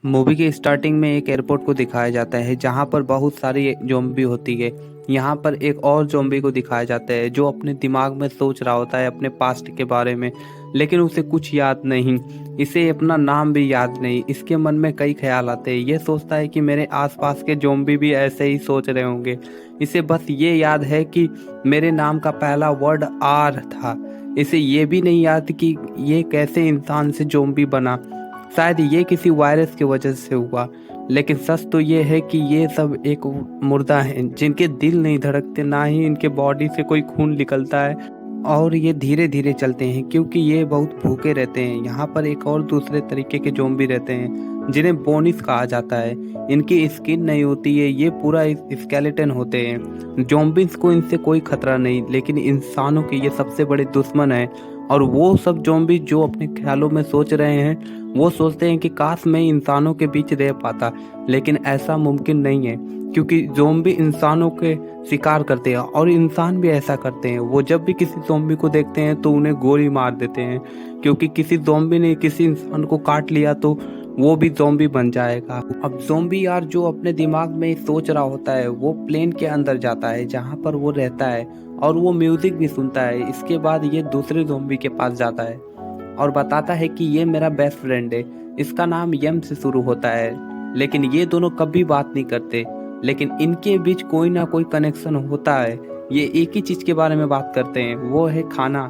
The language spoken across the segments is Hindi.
मूवी के स्टार्टिंग में एक एयरपोर्ट को दिखाया जाता है जहां पर बहुत सारी ज़ॉम्बी होती है। यहाँ पर एक और ज़ॉम्बी को दिखाया जाता है जो अपने दिमाग में सोच रहा होता है अपने पास्ट के बारे में, लेकिन उसे कुछ याद नहीं। इसे अपना नाम भी याद नहीं। इसके मन में कई ख्याल आते हैं। ये सोचता है कि मेरे आसपास के ज़ॉम्बी भी ऐसे ही सोच रहे होंगे। इसे बस ये याद है कि मेरे नाम का पहला वर्ड आर था। इसे ये भी नहीं याद कि ये कैसे इंसान से ज़ॉम्बी बना। शायद ये किसी वायरस की वजह से हुआ, लेकिन सच तो ये है कि ये सब एक मुर्दा हैं जिनके दिल नहीं धड़कते, ना ही इनके बॉडी से कोई खून निकलता है, और ये धीरे धीरे चलते हैं क्योंकि ये बहुत भूखे रहते हैं। यहाँ पर एक और दूसरे तरीके के ज़ॉम्बी रहते हैं जिन्हें बोनिस कहा जाता है। इनकी स्किन नहीं होती है, ये पूरा स्केलेटन होते हैं। ज़ॉम्बीज को इनसे कोई खतरा नहीं, लेकिन इंसानों के ये सबसे बड़े दुश्मन हैं। और वो सब ज़ॉम्बी जो अपने ख्यालों में सोच रहे हैं, वो सोचते हैं कि काश मैं इंसानों के बीच रह पाता, लेकिन ऐसा मुमकिन नहीं है क्योंकि ज़ॉम्बी इंसानों के शिकार करते हैं और इंसान भी ऐसा करते हैं। वो जब भी किसी ज़ॉम्बी को देखते हैं तो उन्हें गोली मार देते हैं, क्योंकि किसी ज़ॉम्बी ने किसी इंसान को काट लिया तो वो भी ज़ॉम्बी बन जाएगा। अब ज़ॉम्बी यार जो अपने दिमाग में सोच रहा होता है वो प्लेन के अंदर जाता है जहाँ पर वो रहता है, और वो म्यूजिक भी सुनता है। इसके बाद ये दूसरे ज़ॉम्बी के पास जाता है और बताता है कि ये मेरा बेस्ट फ्रेंड है, इसका नाम यम से शुरू होता है। लेकिन ये दोनों कभी बात नहीं करते, लेकिन इनके बीच कोई ना कोई कनेक्शन होता है। ये एक ही चीज़ के बारे में बात करते हैं, वो है खाना।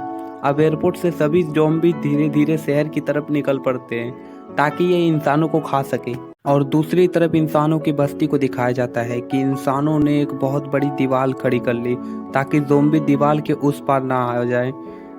अब एयरपोर्ट से सभी ज़ॉम्बी धीरे धीरे शहर की तरफ निकल पड़ते हैं ताकि ये इंसानों को खा सके। और दूसरी तरफ इंसानों की बस्ती को दिखाया जाता है कि इंसानों ने एक बहुत बड़ी दीवार खड़ी कर ली ताकि ज़ॉम्बी दीवार के उस पार ना आ जाए।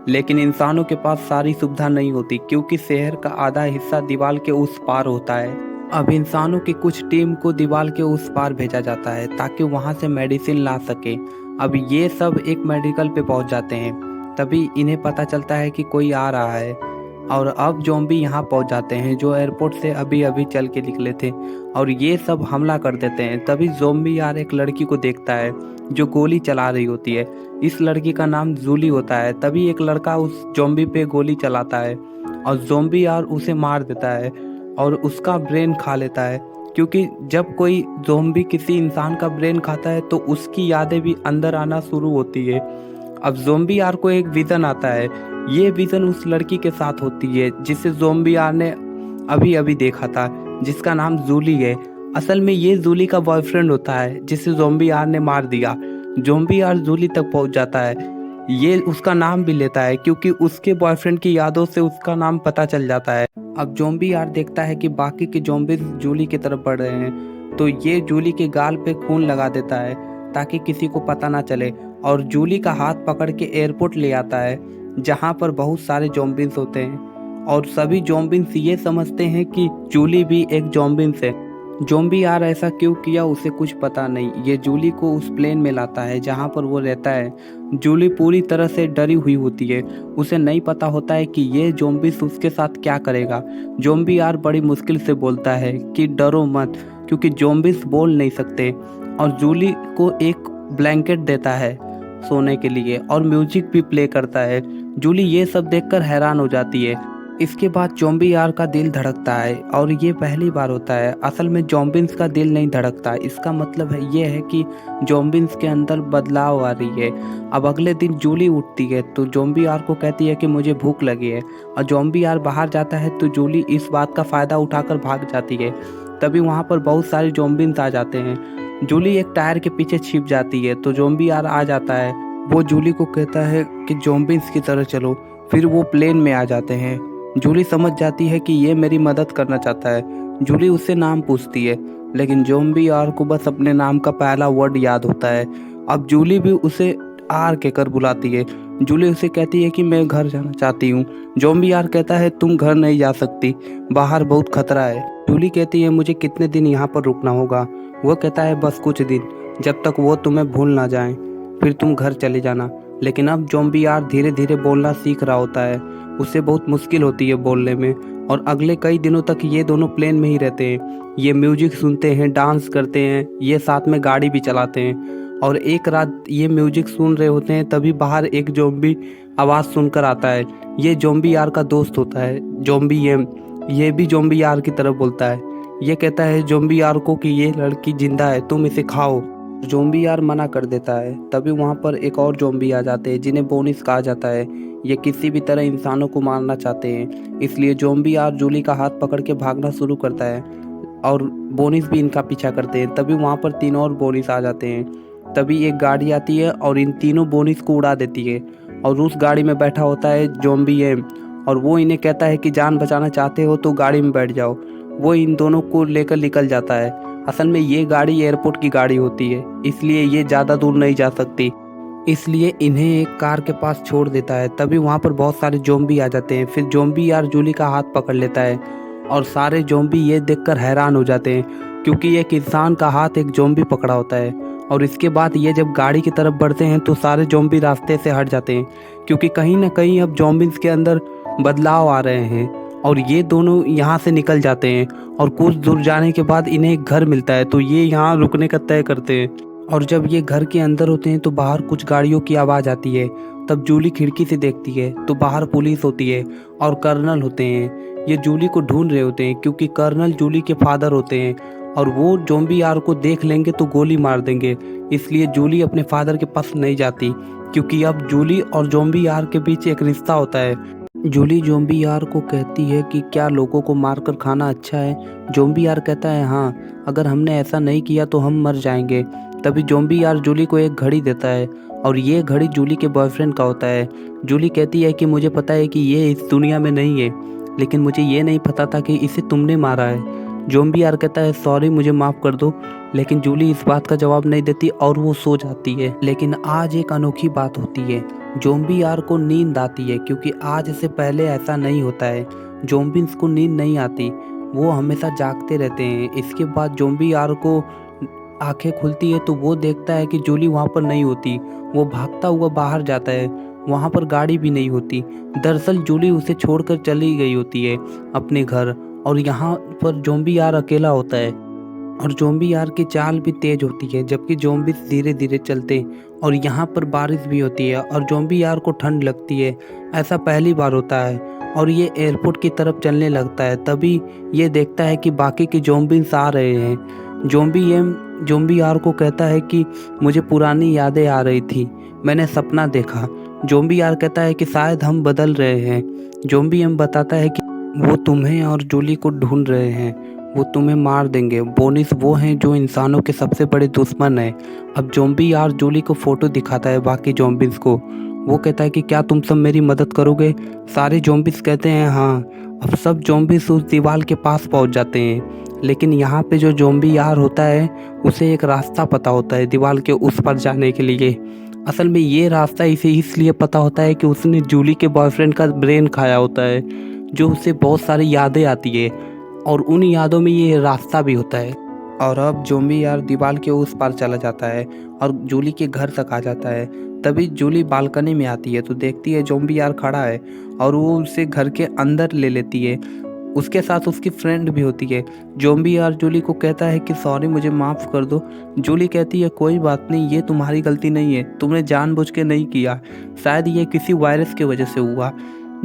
लेकिन इंसानों के पास सारी सुविधा नहीं होती क्योंकि शहर का आधा हिस्सा दीवार के उस पार होता है। अब इंसानों की कुछ टीम को दीवार के उस पार भेजा जाता है ताकि वहां से मेडिसिन ला सके। अब ये सब एक मेडिकल पे पहुंच जाते हैं, तभी इन्हें पता चलता है कि कोई आ रहा है। और अब ज़ॉम्बी यहाँ पहुंच जाते हैं जो एयरपोर्ट से अभी अभी चल के निकले थे, और ये सब हमला कर देते हैं। तभी ज़ॉम्बी यार एक लड़की को देखता है जो गोली चला रही होती है। इस लड़की का नाम जूली होता है। तभी एक लड़का उस ज़ॉम्बी पे गोली चलाता है और ज़ॉम्बी यार उसे मार देता है और उसका ब्रेन खा लेता है, क्योंकि जब कोई ज़ॉम्बी किसी इंसान का ब्रेन खाता है तो उसकी यादें भी अंदर आना शुरू होती है। अब ज़ॉम्बी यार को एक विज़न आता है। ये विज़न उस लड़की के साथ होती है जिसे ज़ॉम्बी यार ने अभी अभी देखा था, जिसका नाम जूली है। असल में ये जूली का बॉयफ्रेंड होता है जिसे ज़ॉम्बी यार ने मार दिया। ज़ॉम्बी यार जूली तक पहुंच जाता है। ये उसका नाम भी लेता है क्योंकि उसके बॉयफ्रेंड की यादों से उसका नाम पता चल जाता है। अब ज़ॉम्बी यार देखता है कि बाकी के ज़ॉम्बी जूली की तरफ बढ़ रहे हैं, तो ये जूली के गाल पे खून लगा देता है ताकि किसी को पता ना चले, और जूली का हाथ पकड़ के एयरपोर्ट ले आता है जहाँ पर बहुत सारे ज़ॉम्बीज होते हैं। और सभी ज़ॉम्बीज ये समझते हैं कि जूली भी एक ज़ॉम्बीज है। ज़ॉम्बी यार ऐसा क्यों किया उसे कुछ पता नहीं। ये जूली को उस प्लेन में लाता है जहाँ पर वो रहता है। जूली पूरी तरह से डरी हुई होती है। उसे नहीं पता होता है कि ये ज़ॉम्बीज उसके साथ क्या करेगा। ज़ॉम्बी यार बड़ी मुश्किल से बोलता है कि डरो मत, क्योंकि ज़ॉम्बीज बोल नहीं सकते। और जूली को एक ब्लैंकेट देता है सोने के लिए और म्यूजिक भी प्ले करता है। जूली ये सब देखकर हैरान हो जाती है। इसके बाद ज़ॉम्बी यार का दिल धड़कता है, और ये पहली बार होता है। असल में ज़ॉम्बीज का दिल नहीं धड़कता। इसका मतलब है ये है कि ज़ॉम्बीज के अंदर बदलाव आ रही है। अब अगले दिन जूली उठती है तो ज़ॉम्बी यार को कहती है कि मुझे भूख लगी है, और ज़ॉम्बी यार बाहर जाता है तो जूली इस बात का फ़ायदा उठाकर भाग जाती है। तभी वहाँ पर बहुत सारे ज़ॉम्बीज आ जाते हैं। जूली एक टायर के पीछे छिप जाती है तो ज़ॉम्बी यार आ जाता है। वो जूली को कहता है कि ज़ॉम्बीज की तरह चलो। फिर वो प्लेन में आ जाते हैं। जूली समझ जाती है कि ये मेरी मदद करना चाहता है। जूली उससे नाम पूछती है, लेकिन ज़ॉम्बी यार को बस अपने नाम का पहला वर्ड याद होता है। अब जूली भी उसे आर कहकर बुलाती है। जूली उसे कहती है कि मैं घर जाना चाहती हूँ। ज़ॉम्बी यार कहता है तुम घर नहीं जा सकती, बाहर बहुत खतरा है। जूली कहती है मुझे कितने दिन यहाँ पर रुकना होगा। वो कहता है बस कुछ दिन, जब तक वो तुम्हें भूल ना जाएं, फिर तुम घर चले जाना। लेकिन अब ज़ॉम्बी यार धीरे धीरे बोलना सीख रहा होता है। उसे बहुत मुश्किल होती है बोलने में, और अगले कई दिनों तक ये दोनों प्लेन में ही रहते हैं। ये म्यूजिक सुनते हैं, डांस करते हैं, ये साथ में गाड़ी भी चलाते हैं। और एक रात ये म्यूजिक सुन रहे होते हैं तभी बाहर एक ज़ॉम्बी आवाज़ सुनकर आता है। ये ज़ॉम्बी यार का दोस्त होता है ज़ॉम्बी ये भी ज़ॉम्बी यार की तरफ बोलता है ये कहता है ज़ॉम्बी आर को कि ये लड़की ज़िंदा है, तुम इसे खाओ। ज़ॉम्बी आर मना कर देता है। तभी वहाँ पर एक और ज़ॉम्बी आ जाते हैं जिन्हें बोनिस कहा जाता है। ये किसी भी तरह इंसानों को मारना चाहते हैं, इसलिए ज़ॉम्बी आर जूली का हाथ पकड़ के भागना शुरू करता है और बोनिस भी इनका पीछा करते हैं। तभी वहाँ पर 3 और बोनिस आ जाते हैं। तभी एक गाड़ी आती है और इन तीनों बोनिस को उड़ा देती है और उस गाड़ी में बैठा होता है ज़ॉम्बी एम और वो इन्हें कहता है कि जान बचाना चाहते हो तो गाड़ी में बैठ जाओ। वो इन दोनों को लेकर निकल जाता है। असल में ये गाड़ी एयरपोर्ट की गाड़ी होती है, इसलिए ये ज़्यादा दूर नहीं जा सकती, इसलिए इन्हें एक कार के पास छोड़ देता है। तभी वहाँ पर बहुत सारे ज़ॉम्बी आ जाते हैं। फिर ज़ॉम्बी यार जूली का हाथ पकड़ लेता है और सारे ज़ॉम्बी ये देखकर हैरान हो जाते हैं क्योंकि एक इंसान का हाथ एक ज़ॉम्बी पकड़ा होता है। और इसके बाद ये जब गाड़ी की तरफ बढ़ते हैं तो सारे ज़ॉम्बी रास्ते से हट जाते हैं क्योंकि कहीं ना कहीं अब ज़ॉम्बीज़ के अंदर बदलाव आ रहे हैं और ये दोनों यहाँ से निकल जाते हैं। और कुछ दूर जाने के बाद इन्हें एक घर मिलता है तो ये यहाँ रुकने का तय करते हैं। और जब ये घर के अंदर होते हैं तो बाहर कुछ गाड़ियों की आवाज़ आती है। तब जूली खिड़की से देखती है तो बाहर पुलिस होती है और कर्नल होते हैं। ये जूली को ढूंढ रहे होते हैं क्योंकि कर्नल जूली के फादर होते हैं और वो ज़ॉम्बी आर को देख लेंगे तो गोली मार देंगे, इसलिए जूली अपने फादर के पास नहीं जाती क्योंकि अब जूली और ज़ॉम्बी आर के बीच एक रिश्ता होता है। जूली ज़ॉम्बी आर को कहती है कि क्या लोगों को मारकर खाना अच्छा है। ज़ॉम्बी आर कहता है हाँ, अगर हमने ऐसा नहीं किया तो हम मर जाएंगे। तभी ज़ॉम्बी आर जूली को एक घड़ी देता है और ये घड़ी जूली के बॉयफ्रेंड का होता है। जूली कहती है कि मुझे पता है कि ये इस दुनिया में नहीं है, लेकिन मुझे ये नहीं पता था कि इसे तुमने मारा है। ज़ॉम्बी आर कहता है सॉरी, मुझे माफ़ कर दो, लेकिन जूली इस बात का जवाब नहीं देती और वो सो जाती है। लेकिन आज एक अनोखी बात होती है। ज़ॉम्बी आर को नींद आती है क्योंकि आज से पहले ऐसा नहीं होता है। ज़ॉम्बीज़ को नींद नहीं आती, वो हमेशा जागते रहते हैं। इसके बाद ज़ॉम्बी आर को आंखें खुलती है तो वो देखता है कि जूली वहाँ पर नहीं होती। वो भागता हुआ बाहर जाता है, वहाँ पर गाड़ी भी नहीं होती। दरअसल जूली उसे छोड़कर चली गई होती है अपने घर और यहाँ पर ज़ॉम्बी आर अकेला होता है। और ज़ॉम्बी आर की चाल भी तेज होती है जबकि ज़ॉम्बीज़ धीरे धीरे चलते और यहाँ पर बारिश भी होती है और ज़ॉम्बी आर को ठंड लगती है। ऐसा पहली बार होता है और ये एयरपोर्ट की तरफ चलने लगता है। तभी ये देखता है कि बाकी के ज़ॉम्बीज़ आ रहे हैं। ज़ॉम्बी आर को कहता है कि मुझे पुरानी यादें आ रही थी, मैंने सपना देखा। ज़ॉम्बी आर कहता है कि शायद हम बदल रहे हैं। ज़ॉम्बी एम बताता है कि वो तुम्हें और जूली को ढूंढ रहे हैं, वो तुम्हें मार देंगे। बोनिस वो हैं जो इंसानों के सबसे बड़े दुश्मन हैं। अब ज़ॉम्बी आर जूली को फ़ोटो दिखाता है बाकी ज़ॉम्बीज़ को। वो कहता है कि क्या तुम सब मेरी मदद करोगे। सारे ज़ॉम्बीज़ कहते हैं हाँ। अब सब ज़ॉम्बीज़ उस दीवार के पास पहुंच जाते हैं, लेकिन यहाँ पे जो ज़ॉम्बी आर होता है उसे एक रास्ता पता होता है दीवार के उस पार जाने के लिए। असल में ये रास्ता इसे इसलिए पता होता है कि उसने जूली के बॉयफ्रेंड का ब्रेन खाया होता है, जो उसे बहुत सारी यादें आती है और उन यादों में ये रास्ता भी होता है। और अब ज़ॉम्बी यार दीवार के उस पार चला जाता है और जूली के घर तक आ जाता है। तभी जूली बालकनी में आती है तो देखती है ज़ॉम्बी यार खड़ा है और वो उसे घर के अंदर ले लेती है। उसके साथ उसकी फ्रेंड भी होती है। ज़ॉम्बी यार जूली को कहता है कि सॉरी, मुझे माफ़ कर दो। जूली कहती है कोई बात नहीं, ये तुम्हारी गलती नहीं है, तुमने जानबूझ के नहीं किया, शायद ये किसी वायरस की वजह से हुआ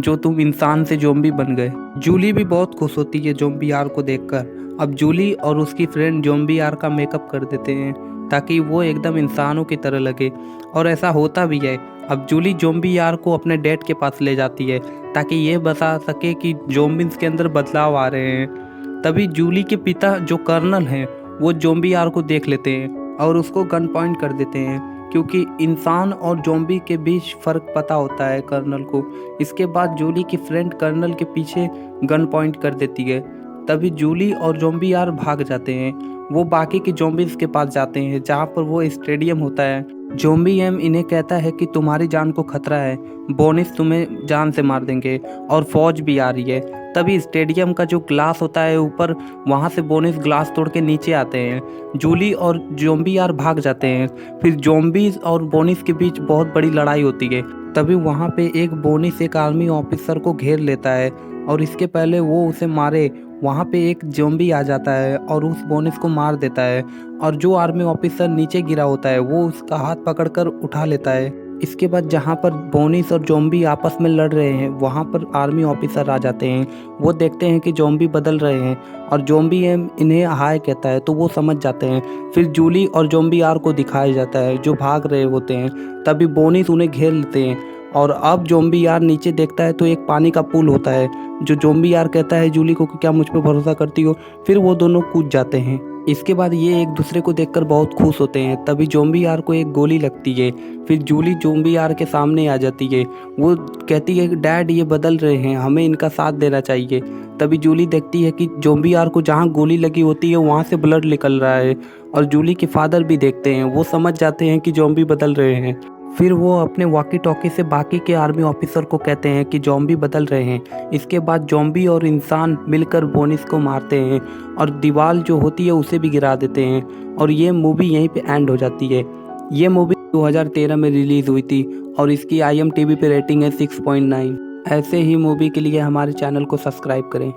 जो तुम इंसान से ज़ॉम्बी बन गए। जूली भी बहुत खुश होती है ज़ॉम्बी आर को देखकर। अब जूली और उसकी फ्रेंड ज़ॉम्बी आर का मेकअप कर देते हैं ताकि वो एकदम इंसानों की तरह लगे, और ऐसा होता भी है। अब जूली ज़ॉम्बी आर को अपने डैड के पास ले जाती है ताकि ये बता सके कि ज़ॉम्बीज़ के अंदर बदलाव आ रहे हैं। तभी जूली के पिता जो कर्नल हैं वो ज़ॉम्बी आर को देख लेते हैं और उसको गन पॉइंट कर देते हैं क्योंकि इंसान और ज़ॉम्बी के बीच फ़र्क पता होता है कर्नल को। इसके बाद जूली की फ्रेंड कर्नल के पीछे गन पॉइंट कर देती है। तभी जूली और ज़ॉम्बी आर भाग जाते हैं। वो बाकी के ज़ॉम्बीज़ के पास जाते हैं जहाँ पर वो स्टेडियम होता है। ज़ॉम्बी एम इन्हें कहता है कि तुम्हारी जान को खतरा है, बोनिस तुम्हें जान से मार देंगे और फौज भी आ रही है। तभी स्टेडियम का जो ग्लास होता है ऊपर, वहाँ से बोनिस ग्लास तोड़ के नीचे आते हैं। जूली और ज़ॉम्बी आर भाग जाते हैं। फिर ज़ॉम्बीज़ और बोनिस के बीच बहुत बड़ी लड़ाई होती है। तभी वहाँ पे एक बोनिस एक आर्मी ऑफिसर को घेर लेता है और इसके पहले वो उसे मारे, वहाँ पे एक ज़ॉम्बी आ जाता है और उस बोनिस को मार देता है। और जो आर्मी ऑफिसर नीचे गिरा होता है वो उसका हाथ पकड़कर उठा लेता है इसके बाद जहाँ पर बोनिस और ज़ॉम्बी आपस में लड़ रहे हैं, वहाँ पर आर्मी ऑफिसर आ जाते हैं। वो देखते हैं कि ज़ॉम्बी बदल रहे हैं और ज़ॉम्बी इन्हें हाय कहता है, तो वो समझ जाते हैं। फिर जूली और ज़ॉम्बी आर को दिखाया जाता है जो भाग रहे होते हैं। तभी बोनिस उन्हें घेर लेते हैं और अब ज़ॉम्बी आर नीचे देखता है तो एक पानी का पुल होता है, जो ज़ॉम्बी आर कहता है जूली को कि क्या मुझ पे भरोसा करती हो। फिर वो दोनों कूद जाते हैं। इसके बाद ये एक दूसरे को देखकर बहुत खुश होते हैं। तभी ज़ॉम्बी आर को एक गोली लगती है। फिर जूली ज़ॉम्बी आर के सामने आ जाती है। वो कहती है कि डैड ये बदल रहे हैं, हमें इनका साथ देना चाहिए। तभी जूली देखती है कि ज़ॉम्बी आर को जहाँ गोली लगी होती है वहाँ से ब्लड निकल रहा है और जूली के फादर भी देखते हैं। वो समझ जाते हैं कि ज़ॉम्बी बदल रहे हैं। फिर वो अपने वॉकी टॉकी से बाकी के आर्मी ऑफिसर को कहते हैं कि ज़ॉम्बी बदल रहे हैं। इसके बाद ज़ॉम्बी और इंसान मिलकर बोनिस को मारते हैं और दीवार जो होती है उसे भी गिरा देते हैं और ये मूवी यहीं पे एंड हो जाती है। ये मूवी 2013 में रिलीज़ हुई थी और इसकी IMDb पे रेटिंग है 6.9। ऐसे ही मूवी के लिए हमारे चैनल को सब्सक्राइब करें।